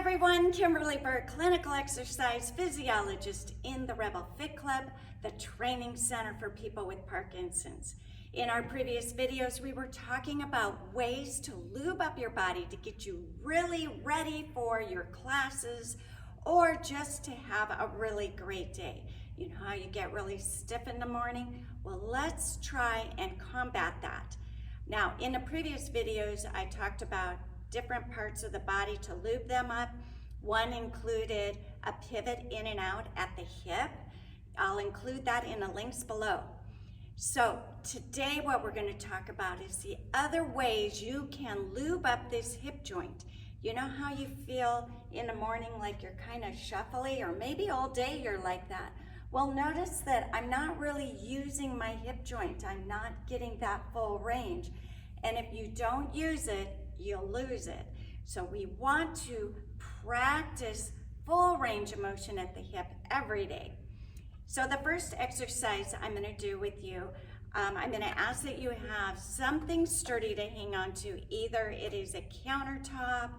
everyone, Kimberly Berg, clinical exercise physiologist in the Rebel Fit Club, the training center for people with Parkinson's. In our previous videos, we were talking about ways to lube up your body to get you really ready for your classes or just to have a really great day. You know how you get really stiff in the morning? Well, let's try and combat that. Now, in the previous videos, I talked about different parts of the body to lube them up. One included a pivot in and out at the hip. I'll include that in the links below. So today what we're going to talk about is the other ways you can lube up this hip joint. You know how you feel in the morning like you're kind of shuffly, or maybe all day you're like that? Well, notice that I'm not really using my hip joint. I'm not getting that full range. And if you don't use it, you'll lose it. So we want to practice full range of motion at the hip every day. So the first exercise I'm going to do with you, I'm going to ask that you have something sturdy to hang on to. Either it is a countertop,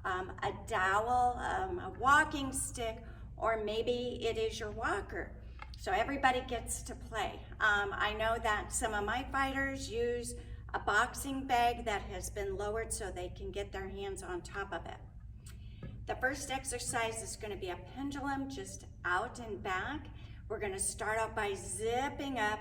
a dowel, a walking stick, or maybe it is your walker. So everybody gets to play. I know that some of my fighters use a boxing bag that has been lowered so they can get their hands on top of it. The first exercise is going to be a pendulum, just out and back. We're going to start out by zipping up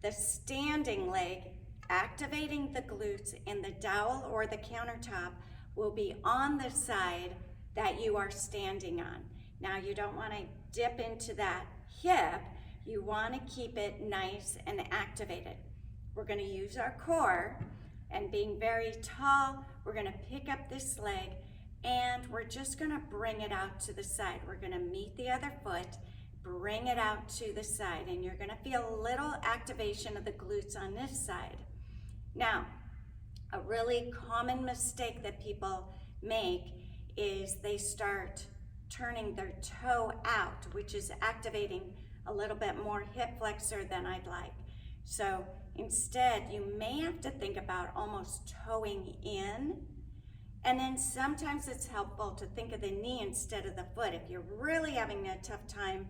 the standing leg, activating the glutes, and the dowel or the countertop will be on the side that you are standing on. Now, you don't want to dip into that hip. You want to keep it nice and activated. We're going to use our core, and being very tall, we're going to pick up this leg and we're just going to bring it out to the side. We're going to meet the other foot, bring it out to the side, and you're going to feel a little activation of the glutes on this side. Now, a really common mistake that people make is they start turning their toe out, which is activating a little bit more hip flexor than I'd like. So instead, you may have to think about almost toeing in, and then sometimes it's helpful to think of the knee instead of the foot if you're really having a tough time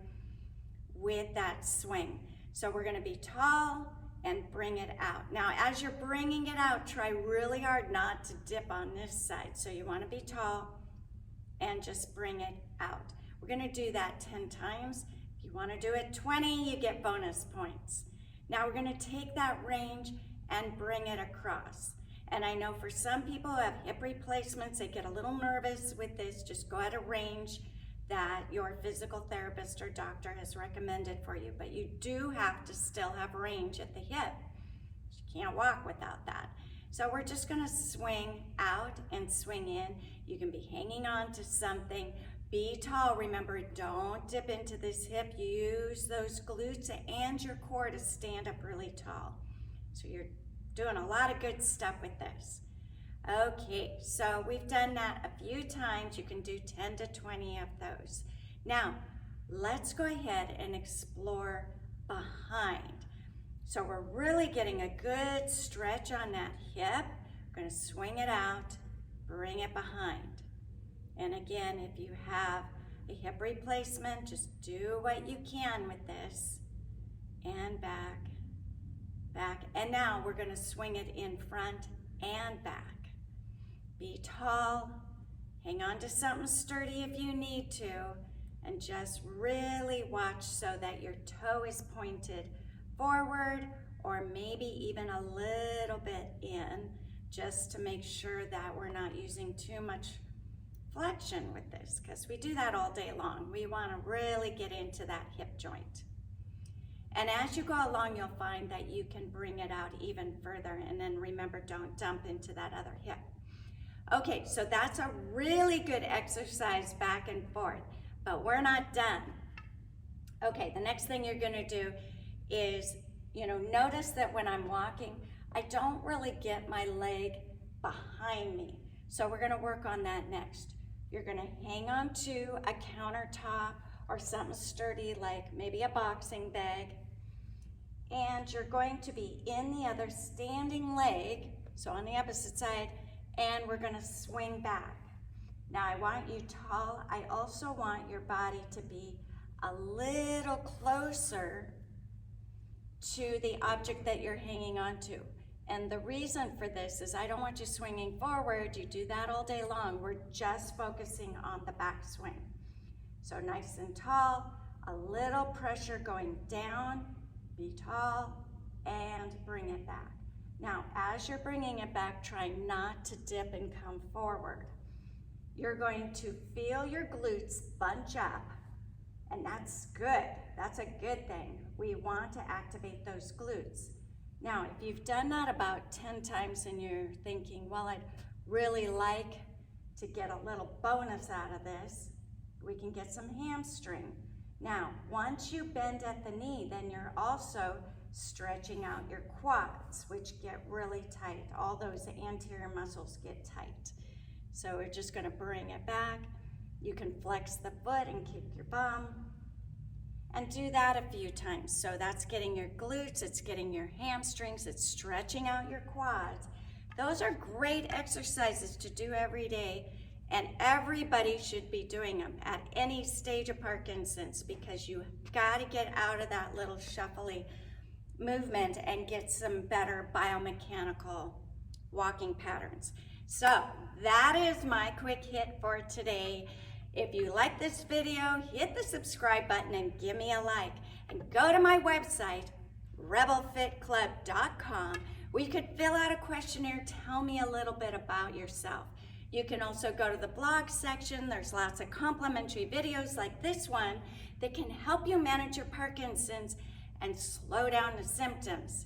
with that swing. So we're going to be tall and bring it out. Now, as you're bringing it out, try really hard not to dip on this side. So you want to be tall and just bring it out. We're going to do that 10 times. If you want to do it 20, you get bonus points. Now we're going to take that range and bring it across. And I know for some people who have hip replacements, they get a little nervous with this. Just go at a range that your physical therapist or doctor has recommended for you. But you do have to still have range at the hip. You can't walk without that. So we're just going to swing out and swing in. You can be hanging on to something. Be tall. Remember, don't dip into this hip. Use those glutes and your core to stand up really tall. So you're doing a lot of good stuff with this. Okay, so we've done that a few times. You can do 10 to 20 of those. Now, let's go ahead and explore behind. So we're really getting a good stretch on that hip. We're going to swing it out, bring it behind. And again, if you have a hip replacement, just do what you can with this. And back, back. And now we're going to swing it in front and back. Be tall, hang on to something sturdy if you need to, and just really watch so that your toe is pointed forward or maybe even a little bit in, just to make sure that we're not using too much flexion with this, because we do that all day long. We want to really get into that hip joint. And as you go along, you'll find that you can bring it out even further. And then remember, don't dump into that other hip. Okay, so that's a really good exercise back and forth, but we're not done. Okay, the next thing you're going to do is, notice that when I'm walking, I don't really get my leg behind me. So we're going to work on that next. You're going to hang on to a countertop or something sturdy like maybe a boxing bag. And you're going to be in the other standing leg, so on the opposite side, and we're going to swing back. Now I want you tall. I also want your body to be a little closer to the object that you're hanging onto. And the reason for this is I don't want you swinging forward. You do that all day long. We're just focusing on the back swing. So nice and tall, a little pressure going down, be tall, and bring it back. Now, as you're bringing it back, try not to dip and come forward. You're going to feel your glutes bunch up, and that's good. That's a good thing. We want to activate those glutes. Now, if you've done that about 10 times and you're thinking, well, I'd really like to get a little bonus out of this, we can get some hamstring. Now, once you bend at the knee, then you're also stretching out your quads, which get really tight. All those anterior muscles get tight. So we're just gonna bring it back. You can flex the foot and kick your bum. And do that a few times. So that's getting your glutes, it's getting your hamstrings, it's stretching out your quads. Those are great exercises to do every day, and everybody should be doing them at any stage of Parkinson's, because you gotta get out of that little shuffly movement and get some better biomechanical walking patterns. So that is my quick hit for today. If you like this video, hit the subscribe button and give me a like. And go to my website, rebelfitclub.com, where you can fill out a questionnaire, tell me a little bit about yourself. You can also go to the blog section. There's lots of complimentary videos like this one that can help you manage your Parkinson's and slow down the symptoms.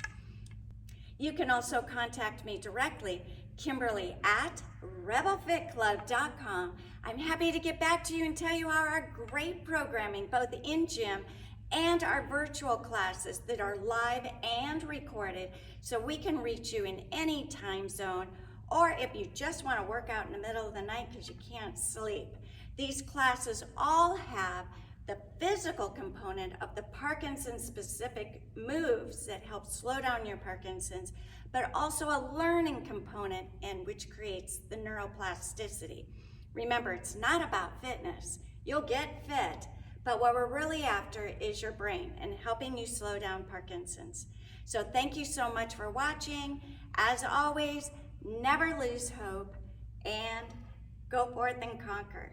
You can also contact me directly, Kimberly at rebelfitclub.com. I'm happy to get back to you and tell you how our great programming, both in gym and our virtual classes that are live and recorded, so we can reach you in any time zone, or if you just want to work out in the middle of the night because you can't sleep. These classes all have the physical component of the Parkinson's specific moves that help slow down your Parkinson's, but also a learning component in which creates the neuroplasticity. Remember, it's not about fitness. You'll get fit, but what we're really after is your brain and helping you slow down Parkinson's. So thank you so much for watching. As always, never lose hope and go forth and conquer.